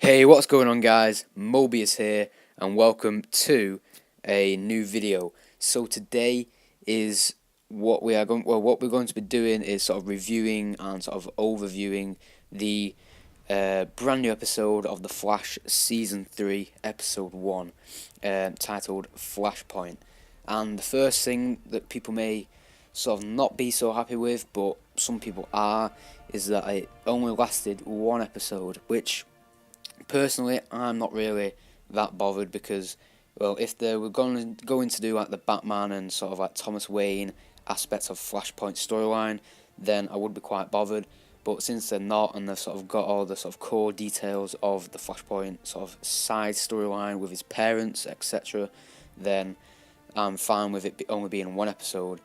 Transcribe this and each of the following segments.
Hey, what's going on, guys? Mobius here, and welcome to a new video. So today is what we're going to be doing is sort of reviewing and sort of overviewing the brand new episode of The Flash Season 3, Episode 1, titled Flashpoint. And the first thing that people may sort of not be so happy with, but some people are, is that it only lasted one episode, which personally I'm not really that bothered because, well, if they were going to do like the Batman and sort of like Thomas Wayne aspects of Flashpoint storyline, then I would be quite bothered. But since they're not, and they've sort of got all the sort of core details of the Flashpoint sort of side storyline with his parents, etc., then I'm fine with it only being one episode.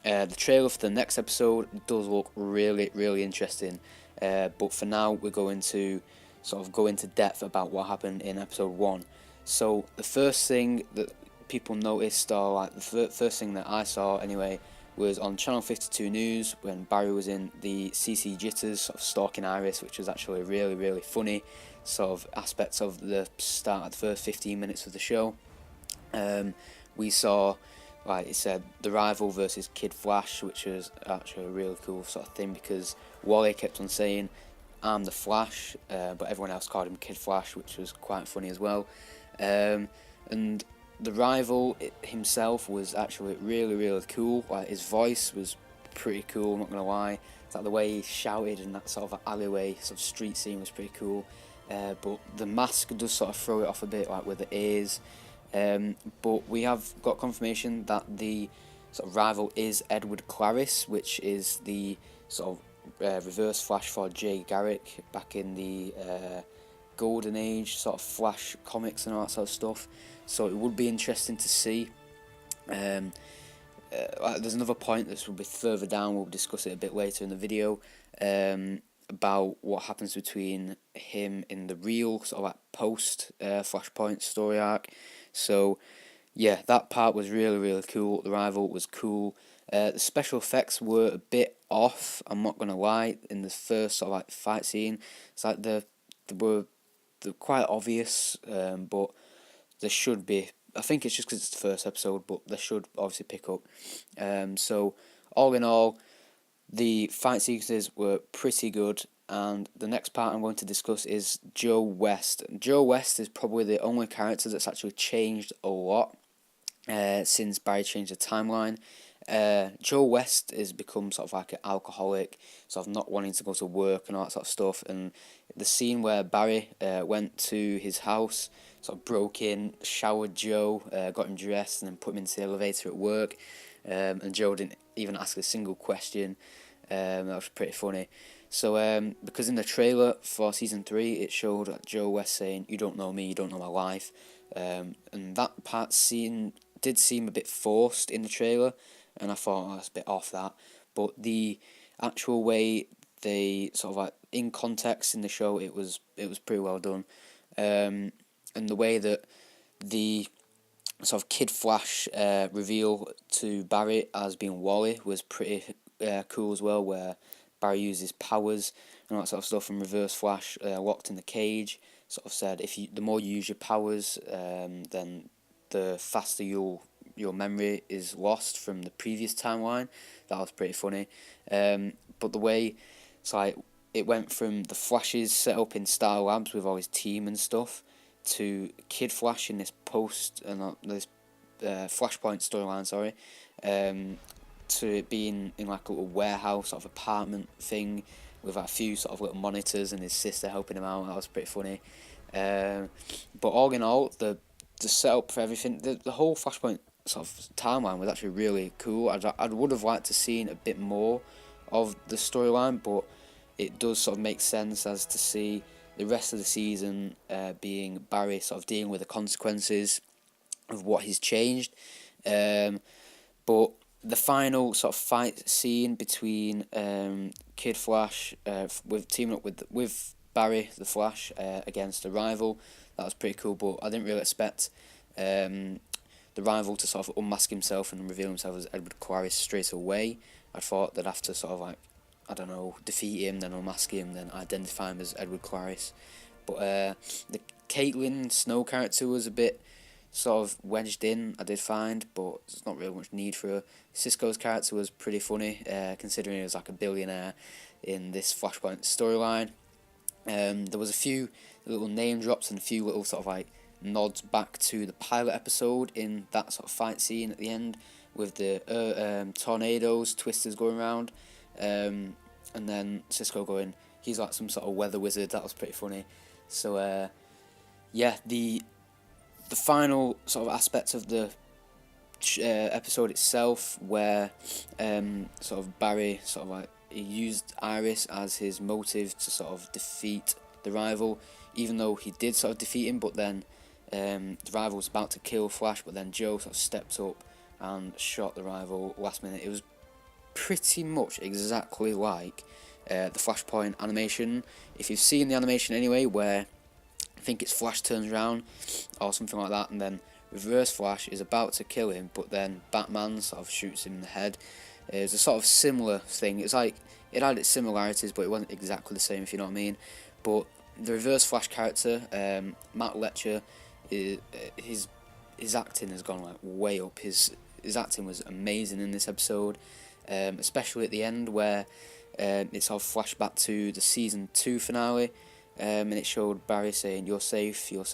The trailer for the next episode does look really, really interesting. But for now, we're going to sort of go into depth about what happened in episode 1. So the first thing that people noticed, or like the first thing that I saw anyway, was on Channel 52 News when Barry was in the CC Jitters, sort of stalking Iris, which was actually really, really funny sort of aspects of the start of the first 15 minutes of the show. We saw, like it said, the rival versus Kid Flash, which was actually a really cool sort of thing because Wally kept on saying, "I'm the Flash," but everyone else called him Kid Flash, which was quite funny as well. And the rival himself was actually really, really cool. Like his voice was pretty cool, I'm not gonna lie. It's like the way he shouted in that sort of alleyway, sort of street scene was pretty cool. But the mask does sort of throw it off a bit, like with the ears. But we have got confirmation that the sort of rival is Edward Clarice, which is the sort of reverse Flash for Jay Garrick back in the Golden Age sort of Flash comics and all that sort of stuff. So it would be interesting to see. There's another point that will be further down, we'll discuss it a bit later in the video, about what happens between him in the real sort of like post Flashpoint story arc. So yeah, that part was really, really cool. The rival was cool. The special effects were a bit off, I'm not gonna lie, in the first sort of like fight scene. It's like they're quite obvious, but there should be, I think it's just because it's the first episode, but they should obviously pick up. So all in all, the fight sequences were pretty good, and the next part I'm going to discuss is Joe West. Joe West is probably the only character that's actually changed a lot since Barry changed the timeline. Joe West has become sort of like an alcoholic, sort of not wanting to go to work and all that sort of stuff. And the scene where Barry went to his house, sort of broke in, showered Joe, got him dressed, and then put him into the elevator at work. And Joe didn't even ask a single question. That was pretty funny. So, because in the trailer for Season 3, it showed Joe West saying, "You don't know me, you don't know my life." And that part did seem a bit forced in the trailer, and I thought, oh, that's a bit off that. But the actual way they sort of like in context in the show, it was pretty well done. And the way that the sort of Kid Flash reveal to Barry as being Wally was pretty cool as well, where Barry uses powers and all that sort of stuff, and Reverse Flash locked in the cage sort of said, the more you use your powers, then the faster your memory is lost from the previous timeline. That was pretty funny. But the way it's like it went from the Flashes set up in Star Labs with all his team and stuff to Kid Flash in this this Flashpoint storyline, sorry, to it being in like a little warehouse sort of apartment thing with a few sort of little monitors and his sister helping him out. That was pretty funny. But all in all, the setup for everything, the whole Flashpoint sort of timeline was actually really cool. I would have liked to seen a bit more of the storyline, but it does sort of make sense as to see the rest of the season being Barry sort of dealing with the consequences of what he's changed. But the final sort of fight scene between Kid Flash with teaming up with Barry the Flash against the rival, that was pretty cool. But I didn't really expect the rival to sort of unmask himself and reveal himself as Edward Clarice straight away. I thought they'd have to sort of like, I don't know, defeat him, then unmask him, then identify him as Edward Clarice. But the Caitlyn Snow character was a bit sort of wedged in, I did find, but there's not really much need for her. Cisco's character was pretty funny, considering he was like a billionaire in this Flashpoint storyline. There was a few little name drops and a few little sort of like nods back to the pilot episode in that sort of fight scene at the end with the tornadoes, twisters going around, and then Cisco going, he's like some sort of weather wizard. That was pretty funny. So yeah, the final sort of aspect of the episode itself, where sort of Barry sort of like he used Iris as his motive to sort of defeat the rival, even though he did sort of defeat him, but then the rival was about to kill Flash, but then Joe sort of stepped up and shot the rival last minute. It was pretty much exactly like the Flashpoint animation. If you've seen the animation anyway, where I think it's Flash turns around or something like that, and then Reverse Flash is about to kill him, but then Batman sort of shoots him in the head. It's a sort of similar thing. It's like it had its similarities, but it wasn't exactly the same, if you know what I mean. But the Reverse Flash character, Matt Letcher, his acting has gone like way up. His acting was amazing in this episode, especially at the end where it sort of flashed back to the season 2 finale, and it showed Barry saying, "You're safe, you're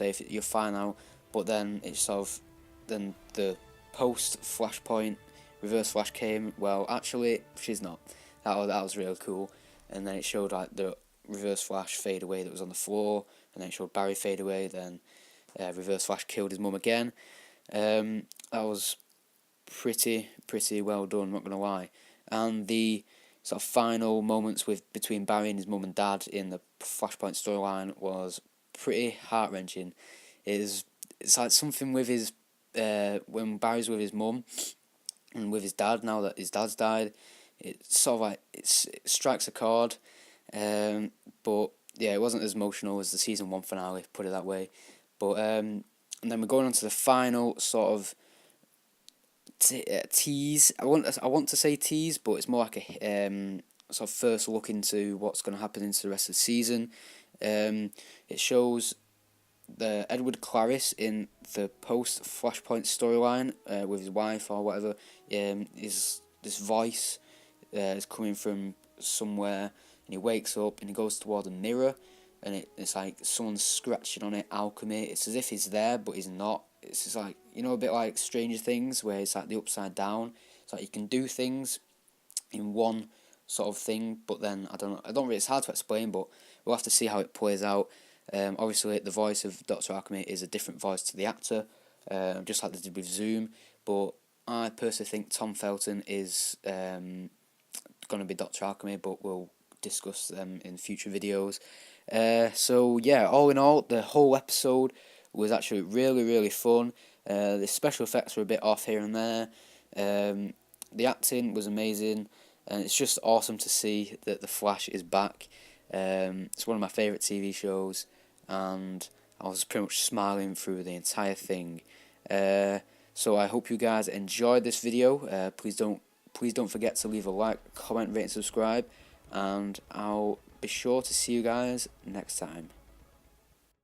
fine now." But then it sort of the post Flashpoint Reverse Flash came. Well, actually, she's not. That was really cool. And then it showed like the Reverse Flash fade away that was on the floor, and then it showed Barry fade away. Then Reverse Flash killed his mum again. That was pretty well done, not gonna lie. And the sort of final moments between Barry and his mum and dad in the Flashpoint storyline was pretty heart wrenching. It's like something with his when Barry's with his mum and with his dad, now that his dad's died, it's sort of like it strikes a chord. But yeah, it wasn't as emotional as the season 1 finale, put it that way. But and then we're going on to the final sort of tease. I want to say tease, but it's more like a sort of first look into what's going to happen into the rest of the season. It shows the Edward Clarice in the post Flashpoint storyline with his wife or whatever. Is this voice is coming from somewhere, and he wakes up and he goes toward a mirror, and it's like someone's scratching on it, alchemy. It's as if he's there, but he's not. It's just like, you know, a bit like Stranger Things, where it's like the upside down. It's like you can do things in one sort of thing, but then I don't know. Really, it's hard to explain, but we'll have to see how it plays out. Obviously, the voice of Dr. Alchemy is a different voice to the actor, just like they did with Zoom. But I personally think Tom Felton is going to be Dr. Alchemy, but we'll discuss them in future videos. So yeah, all in all, the whole episode was actually really fun. The special effects were a bit off here and there. The acting was amazing, and it's just awesome to see that The Flash is back. It's one of my favourite TV shows, and I was pretty much smiling through the entire thing. So I hope you guys enjoyed this video. Please don't forget to leave a like, comment, rate and subscribe, and I'll be sure to see you guys next time.